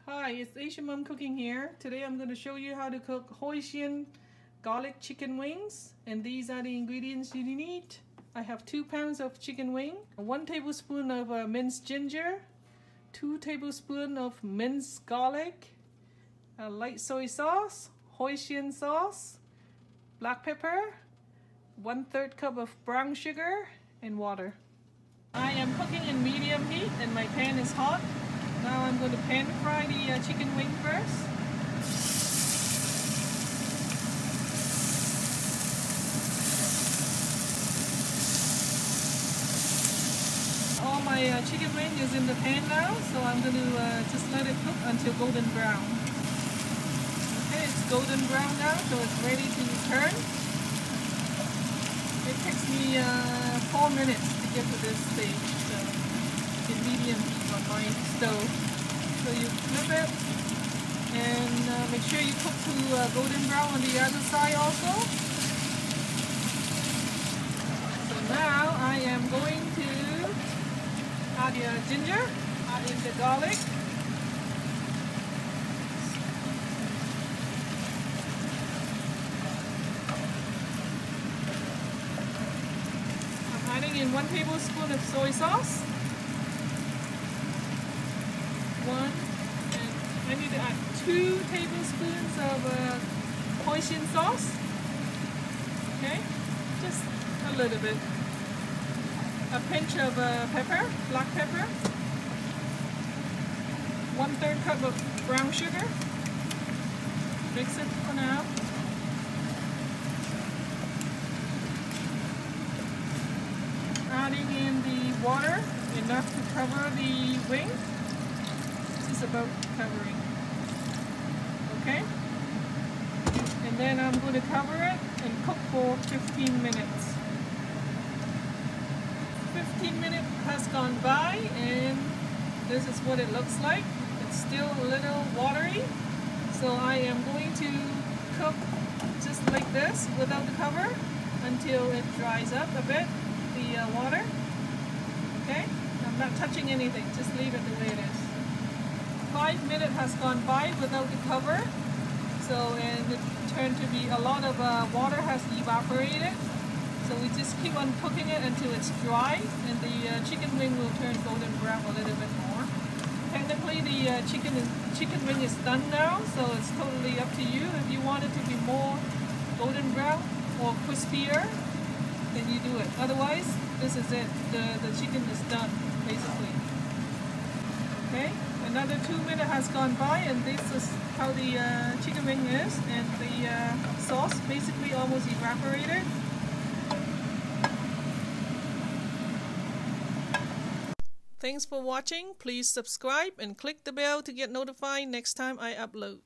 Hi, it's Asian Mom Cooking here. Today I'm going to show you how to cook Hoisin garlic chicken wings, and these are the ingredients you need. I have 2 pounds of chicken wing, 1 tablespoon of minced ginger, 2 tablespoons of minced garlic, light soy sauce, Hoisin sauce, black pepper, 1/3 cup of brown sugar, and water. I am cooking in medium heat and my pan is hot. Now I'm going to pan fry the chicken wing first. All my chicken wing is in the pan now, so I'm going to just let it cook until golden brown. Okay, it's golden brown now, so it's ready to turn. It takes me 4 minutes to get to this stage, so in medium heat on my stove. So you flip it and make sure you cook to golden brown on the other side also. So now I am going to add the ginger, add in the garlic. I'm adding in 1 tablespoon of soy sauce. And I need to add 2 tablespoons of Hoisin sauce. Okay, just a little bit. A pinch of pepper, black pepper. 1/3 cup of brown sugar. Mix it for now. Adding in the water, enough to cover the wing. About covering. Okay, and then I'm going to cover it and cook for 15 minutes. 15 minutes has gone by and this is what it looks like. It's still a little watery, so I am going to cook just like this without the cover until it dries up a bit, the water. Okay, I'm not touching anything, just leave it the way it is. 5 minutes has gone by without the cover, and it turned to be a lot of water has evaporated. So we just keep on cooking it until it's dry, and the chicken wing will turn golden brown a little bit more. Technically, the chicken wing is done now, so it's totally up to you. If you want it to be more golden brown or crispier, then you do it. Otherwise, this is it. The chicken is done basically. Okay. Another 2 minutes has gone by, and this is how the chicken wing is, and the sauce basically almost evaporated. Thanks for watching. Please subscribe and click the bell to get notified next time I upload.